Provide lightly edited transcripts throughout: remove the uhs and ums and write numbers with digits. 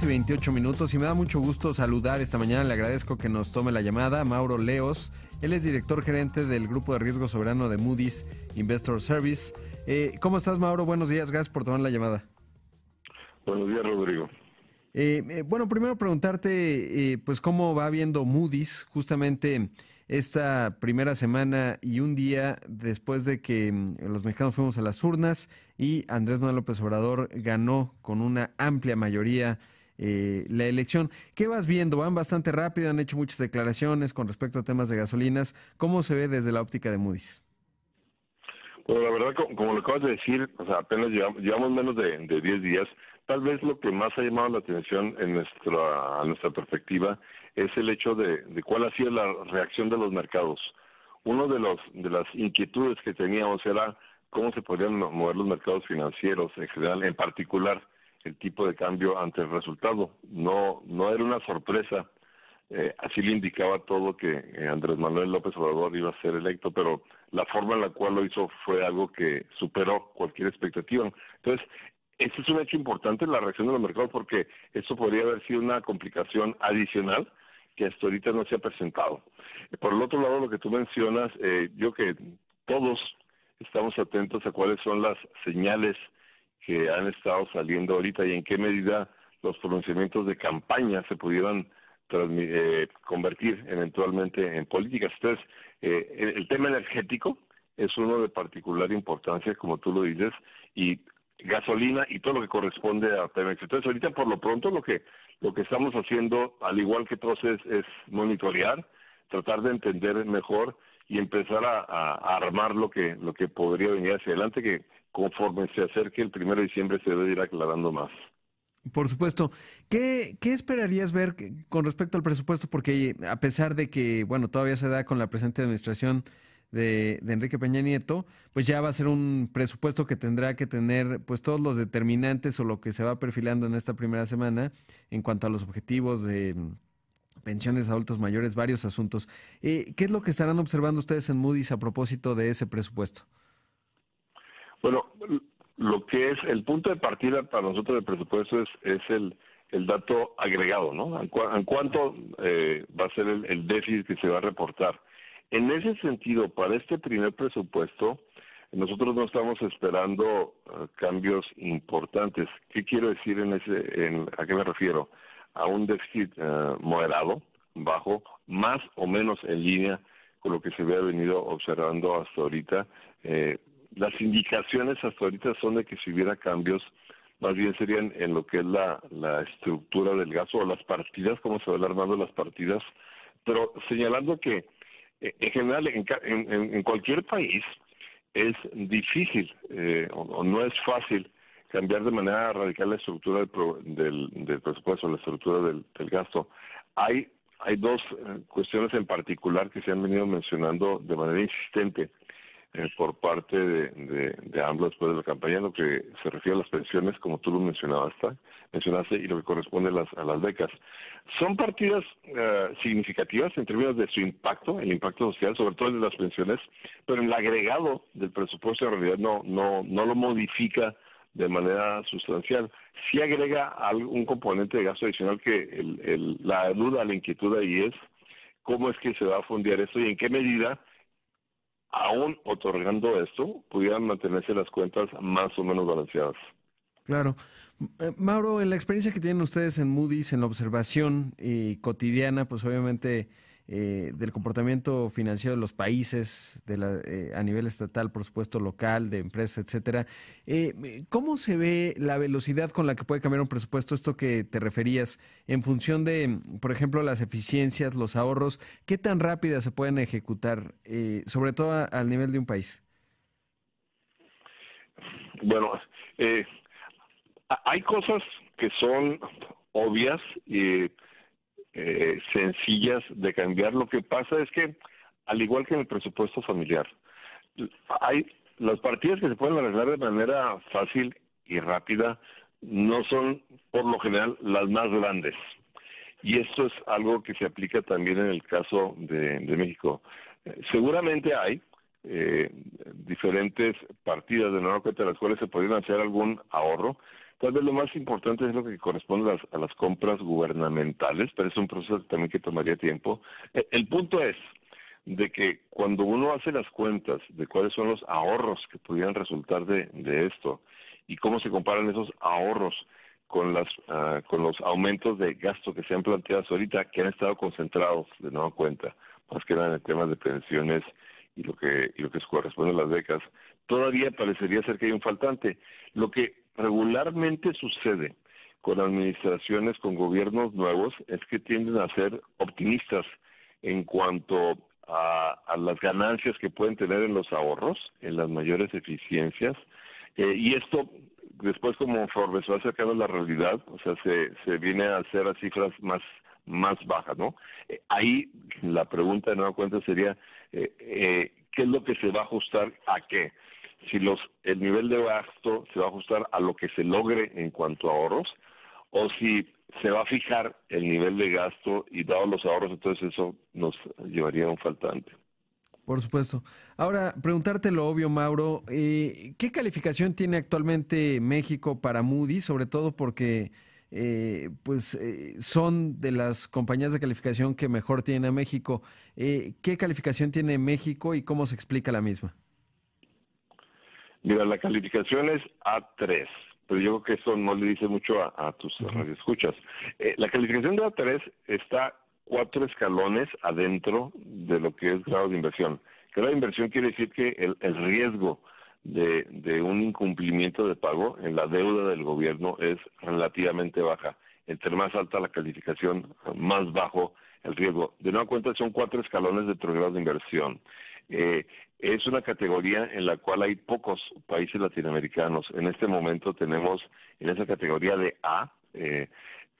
y 28 minutos y me da mucho gusto saludar esta mañana. Le agradezco que nos tome la llamada Mauro Leos. Él es director gerente del Grupo de Riesgo Soberano de Moody's Investor Service. ¿Cómo estás, Mauro? Buenos días, gracias por tomar la llamada. Buenos días, Rodrigo. Bueno, primero preguntarte, pues cómo va viendo Moody's justamente esta primera semana y un día después de que los mexicanos fuimos a las urnas y Andrés Manuel López Obrador ganó con una amplia mayoría la elección. ¿Qué vas viendo? Van bastante rápido, han hecho muchas declaraciones con respecto a temas de gasolinas. ¿Cómo se ve desde la óptica de Moody's? Bueno, la verdad, como lo acabas de decir, o sea, apenas llevamos menos de 10 días. Tal vez lo que más ha llamado la atención a nuestra perspectiva es el hecho de cuál ha sido la reacción de los mercados. Uno de las inquietudes que teníamos era cómo se podrían mover los mercados financieros en general, en particular el tipo de cambio ante el resultado. No era una sorpresa. Así le indicaba todo que Andrés Manuel López Obrador iba a ser electo, pero la forma en la cual lo hizo fue algo que superó cualquier expectativa. Entonces, este es un hecho importante, la reacción de los mercados, porque esto podría haber sido una complicación adicional que hasta ahorita no se ha presentado. Por el otro lado, lo que tú mencionas, yo que todos estamos atentos a cuáles son las señales que han estado saliendo ahorita y en qué medida los pronunciamientos de campaña se pudieran convertir eventualmente en políticas. Entonces, el tema energético es uno de particular importancia, como tú lo dices, y gasolina y todo lo que corresponde a Pemex. Entonces, ahorita por lo pronto lo que estamos haciendo, al igual que todos, es monitorear, tratar de entender mejor y empezar a armar lo que podría venir hacia adelante, que conforme se acerque el 1 de diciembre se debe ir aclarando más. Por supuesto. ¿Qué esperarías ver con respecto al presupuesto? Porque a pesar de que, bueno, todavía se da con la presente administración de Enrique Peña Nieto, pues ya va a ser un presupuesto que tendrá que tener pues todos los determinantes o lo que se va perfilando en esta primera semana en cuanto a los objetivos de pensiones a adultos mayores, varios asuntos. ¿Qué es lo que estarán observando ustedes en Moody's a propósito de ese presupuesto? Bueno, lo que es el punto de partida para nosotros del presupuesto es el dato agregado, ¿no? En cuánto va a ser el déficit que se va a reportar. En ese sentido, para este primer presupuesto, nosotros no estamos esperando cambios importantes. ¿Qué quiero decir a qué me refiero? A un déficit moderado, bajo, más o menos en línea con lo que se había venido observando hasta ahorita. Las indicaciones hasta ahorita son de que si hubiera cambios, más bien serían en lo que es la estructura del gasto o las partidas, cómo se van armando las partidas, pero señalando que en general en cualquier país es difícil o no es fácil cambiar de manera radical la estructura del presupuesto, la estructura del gasto. Hay dos cuestiones en particular que se han venido mencionando de manera insistente por parte de AMLO después de la campaña, en lo que se refiere a las pensiones, como tú lo mencionaste, y lo que corresponde a las becas. Son partidas significativas en términos de su impacto, el impacto social, sobre todo el de las pensiones, pero en el agregado del presupuesto en realidad no lo modifica de manera sustancial. Sí agrega un componente de gasto adicional que la duda, la inquietud ahí es cómo es que se va a fondear esto y en qué medida, aún otorgando esto, pudieran mantenerse las cuentas más o menos balanceadas. Claro. Mauro, en la experiencia que tienen ustedes en Moody's, en la observación cotidiana, pues obviamente del comportamiento financiero de los países, a nivel estatal, por supuesto, local, de empresas, etcétera, ¿cómo se ve la velocidad con la que puede cambiar un presupuesto? Esto que te referías, en función de, por ejemplo, las eficiencias, los ahorros, ¿qué tan rápidas se pueden ejecutar, sobre todo al nivel de un país? Bueno, hay cosas que son obvias y sencillas de cambiar. Lo que pasa es que, al igual que en el presupuesto familiar, hay las partidas que se pueden arreglar de manera fácil y rápida, no son por lo general las más grandes. Y esto es algo que se aplica también en el caso de México. Seguramente hay diferentes partidas de nueva cuenta de las cuales se podrían hacer algún ahorro, Tal vez lo más importante es lo que corresponde a las compras gubernamentales, pero es un proceso también que tomaría tiempo. El punto es de que cuando uno hace las cuentas de cuáles son los ahorros que pudieran resultar de esto y cómo se comparan esos ahorros con con los aumentos de gasto que se han planteado hasta ahorita, que han estado concentrados de nueva cuenta, más que nada en el tema de pensiones y lo que se corresponde a las becas, todavía parecería ser que hay un faltante. Lo que regularmente sucede con administraciones, con gobiernos nuevos, es que tienden a ser optimistas en cuanto a las ganancias que pueden tener en los ahorros, en las mayores eficiencias, y esto después conforme se va acercando a la realidad, o sea, se viene a hacer a cifras más bajas, ¿no? Ahí la pregunta de nueva cuenta sería, ¿qué es lo que se va a ajustar a qué? Si el nivel de gasto se va a ajustar a lo que se logre en cuanto a ahorros, o si se va a fijar el nivel de gasto y dado los ahorros, entonces eso nos llevaría a un faltante. Por supuesto. Ahora, preguntarte lo obvio, Mauro, ¿qué calificación tiene actualmente México para Moody? Sobre todo porque son de las compañías de calificación que mejor tienen a México. ¿Qué calificación tiene México y cómo se explica la misma? Mira, la calificación es A3, pero yo creo que eso no le dice mucho a tus radioescuchas. La calificación de A3 está 4 escalones adentro de lo que es grado de inversión. Grado de inversión quiere decir que el riesgo de un incumplimiento de pago en la deuda del gobierno es relativamente baja. Entre más alta la calificación, más bajo el riesgo. De nueva cuenta, son 4 escalones dentro del grado de inversión. Es una categoría en la cual hay pocos países latinoamericanos. En este momento tenemos en esa categoría de A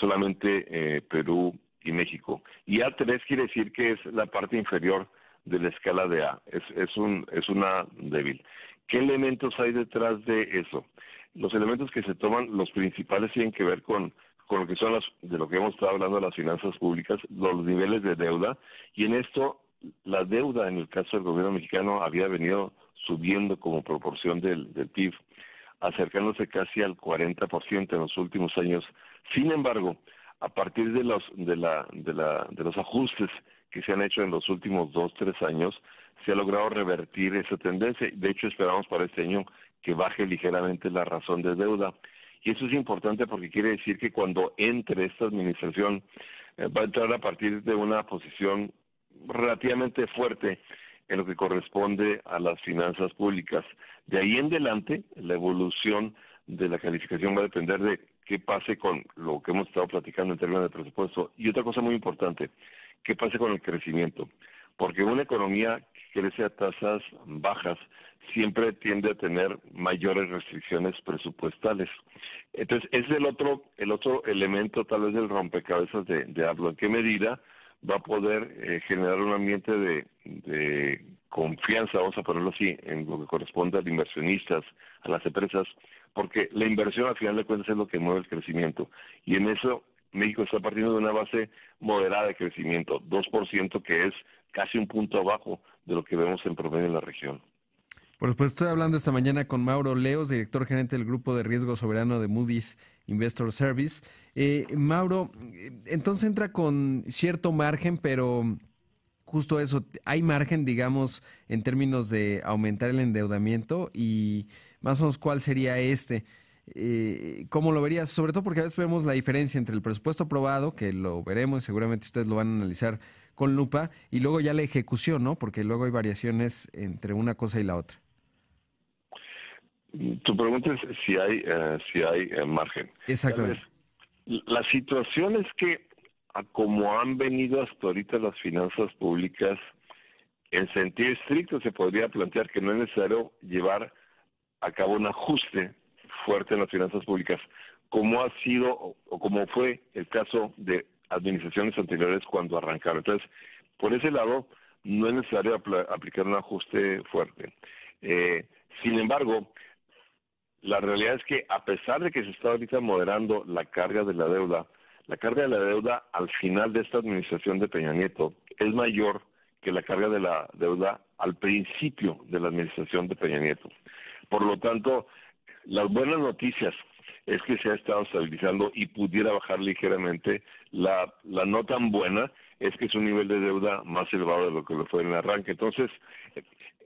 solamente Perú y México. Y A3 quiere decir que es la parte inferior de la escala de A. Es una débil. ¿Qué elementos hay detrás de eso? Los elementos que se toman, los principales tienen que ver con lo que son de lo que hemos estado hablando de las finanzas públicas, los niveles de deuda, y en esto la deuda en el caso del gobierno mexicano había venido subiendo como proporción del PIB, acercándose casi al 40% en los últimos años. Sin embargo, a partir de los ajustes que se han hecho en los últimos 2-3 años, se ha logrado revertir esa tendencia. De hecho, esperamos para este año que baje ligeramente la razón de deuda. Y eso es importante porque quiere decir que cuando entre esta administración va a entrar a partir de una posición relativamente fuerte en lo que corresponde a las finanzas públicas. De ahí en adelante, la evolución de la calificación va a depender de qué pase con lo que hemos estado platicando en términos de presupuesto. Y otra cosa muy importante, qué pase con el crecimiento. Porque una economía que crece a tasas bajas siempre tiende a tener mayores restricciones presupuestales. Entonces, ese es el otro elemento tal vez del rompecabezas de hablo. ¿En qué medida va a poder generar un ambiente de confianza, vamos a ponerlo así, en lo que corresponde a los inversionistas, a las empresas? Porque la inversión al final de cuentas es lo que mueve el crecimiento. Y en eso México está partiendo de una base moderada de crecimiento, 2%, que es casi un punto abajo de lo que vemos en promedio en la región. Por supuesto, estoy hablando esta mañana con Mauro Leos, director gerente del Grupo de Riesgo Soberano de Moody's Investor Service. Mauro, entonces entra con cierto margen, pero justo eso, hay margen, digamos, en términos de aumentar el endeudamiento y más o menos cuál sería este. ¿Cómo lo verías? Sobre todo porque a veces vemos la diferencia entre el presupuesto aprobado, que lo veremos y seguramente ustedes lo van a analizar con lupa, y luego ya la ejecución, ¿no? Porque luego hay variaciones entre una cosa y la otra. Tu pregunta es si hay margen. Exactamente. La situación es que, a como han venido hasta ahorita las finanzas públicas, en sentido estricto se podría plantear que no es necesario llevar a cabo un ajuste fuerte en las finanzas públicas, como ha sido o como fue el caso de administraciones anteriores cuando arrancaron. Entonces, por ese lado, no es necesario aplicar un ajuste fuerte. Sin embargo, la realidad es que a pesar de que se está ahorita moderando la carga de la deuda al final de esta administración de Peña Nieto es mayor que la carga de la deuda al principio de la administración de Peña Nieto. Por lo tanto, las buenas noticias es que se ha estado estabilizando y pudiera bajar ligeramente. La no tan buena es que es un nivel de deuda más elevado de lo que lo fue en el arranque. Entonces,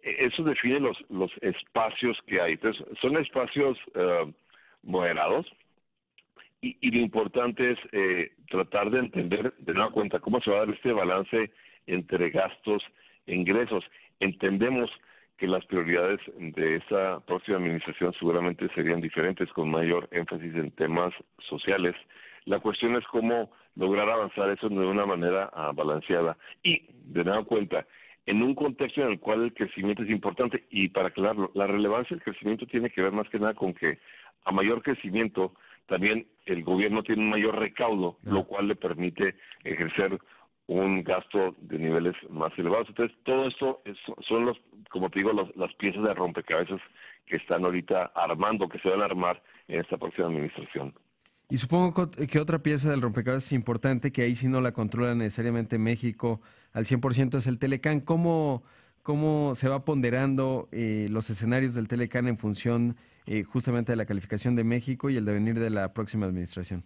eso define los espacios que hay. Entonces, son espacios moderados, y lo importante es tratar de entender de nueva cuenta cómo se va a dar este balance entre gastos e ingresos. Entendemos que las prioridades de esta próxima administración seguramente serían diferentes, con mayor énfasis en temas sociales. La cuestión es cómo lograr avanzar eso de una manera balanceada. Y, de nueva cuenta, en un contexto en el cual el crecimiento es importante, y para aclararlo, la relevancia del crecimiento tiene que ver más que nada con que a mayor crecimiento también el gobierno tiene un mayor recaudo, lo cual le permite ejercer un gasto de niveles más elevados. Entonces, todo esto son como te digo, las piezas de rompecabezas que están ahorita armando, que se van a armar en esta próxima administración. Y supongo que otra pieza del rompecabezas importante, que ahí sí no la controla necesariamente México al 100%, es el Telecán. ¿Cómo se va ponderando los escenarios del Telecán en función justamente de la calificación de México y el devenir de la próxima administración?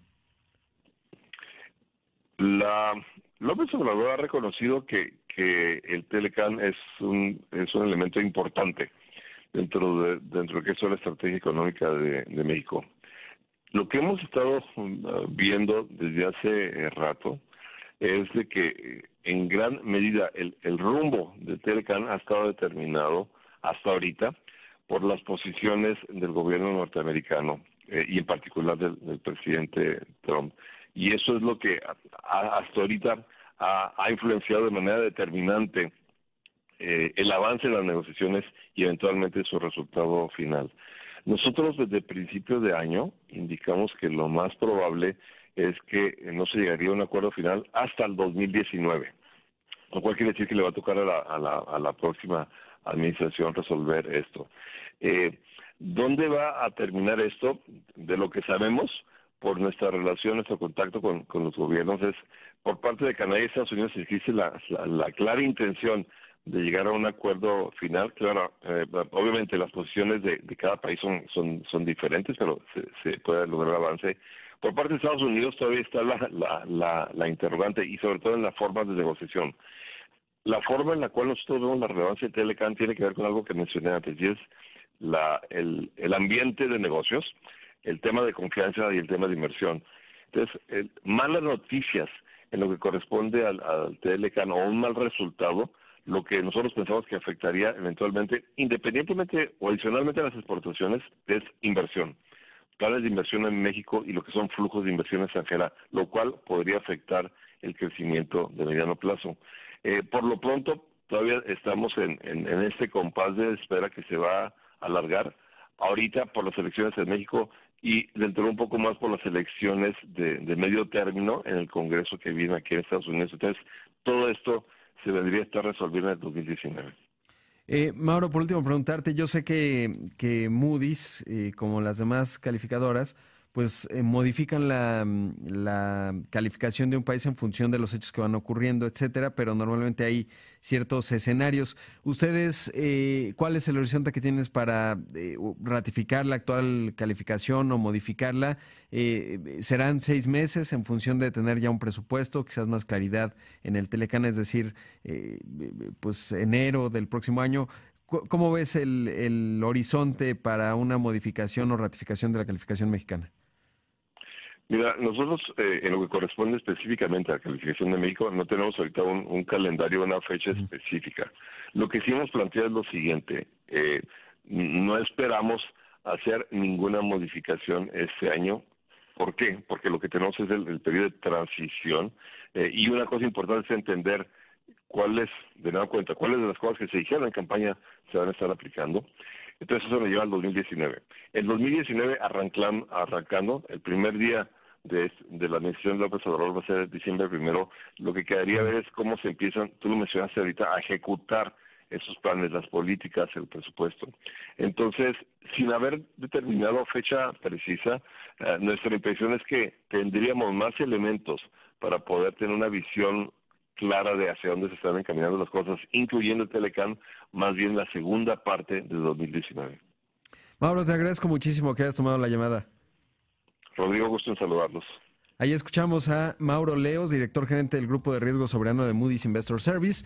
López Obrador ha reconocido que el Telecán es un elemento importante dentro de que es la estrategia económica de México. Lo que hemos estado viendo desde hace rato es de que en gran medida el rumbo de Telecán ha estado determinado hasta ahorita por las posiciones del gobierno norteamericano y en particular del presidente Trump. Y eso es lo que hasta ahorita ha influenciado de manera determinante el avance de las negociaciones y eventualmente su resultado final. Nosotros desde principios de año indicamos que lo más probable es que no se llegaría a un acuerdo final hasta el 2019, lo cual quiere decir que le va a tocar a la próxima administración resolver esto. ¿Dónde va a terminar esto? De lo que sabemos por nuestra relación, nuestro contacto con los gobiernos, es por parte de Canadá y Estados Unidos existe la clara intención de llegar a un acuerdo final. Claro, obviamente las posiciones de cada país son diferentes, pero se puede lograr avance. Por parte de Estados Unidos todavía está la interrogante, y sobre todo en la forma de negociación. La forma en la cual nosotros vemos la relevancia de Telecán tiene que ver con algo que mencioné antes, y es el ambiente de negocios, el tema de confianza y el tema de inversión. Entonces, malas noticias en lo que corresponde al Telecán o un mal resultado, lo que nosotros pensamos que afectaría eventualmente, independientemente o adicionalmente a las exportaciones, es inversión. Planes de inversión en México y lo que son flujos de inversión extranjera, lo cual podría afectar el crecimiento de mediano plazo. Por lo pronto, todavía estamos en este compás de espera que se va a alargar ahorita por las elecciones en México y dentro un poco más por las elecciones de medio término en el Congreso que viene aquí en Estados Unidos. Entonces, todo esto se vendría a estar resolviendo en el 2019. Mauro, por último, preguntarte, yo sé que Moody's, como las demás calificadoras, pues modifican la calificación de un país en función de los hechos que van ocurriendo, etcétera, pero normalmente hay ciertos escenarios. Ustedes, ¿cuál es el horizonte que tienes para ratificar la actual calificación o modificarla? ¿Serán 6 meses en función de tener ya un presupuesto, quizás más claridad en el Telecán, es decir, pues enero del próximo año? ¿Cómo ves el horizonte para una modificación o ratificación de la calificación mexicana? Mira, nosotros en lo que corresponde específicamente a la calificación de México no tenemos ahorita un calendario, una fecha específica. Lo que sí hemos planteado es lo siguiente, no esperamos hacer ninguna modificación este año. ¿Por qué? Porque lo que tenemos es el periodo de transición y una cosa importante es entender cuáles de las cosas que se dijeron en campaña se van a estar aplicando. Entonces eso nos lleva al 2019. El 2019 arrancando, el primer día de la administración de López Obrador va a ser diciembre 1. Lo que quedaría ver es cómo se empiezan, tú lo mencionaste ahorita, a ejecutar esos planes, las políticas, el presupuesto. Entonces, sin haber determinado fecha precisa, nuestra impresión es que tendríamos más elementos para poder tener una visión clara de hacia dónde se están encaminando las cosas, incluyendo el Telecán, más bien la segunda parte de 2019. Mauro, te agradezco muchísimo que hayas tomado la llamada. Rodrigo, gusto en saludarlos. Ahí escuchamos a Mauro Leos, director gerente del Grupo de Riesgo Soberano de Moody's Investor Service.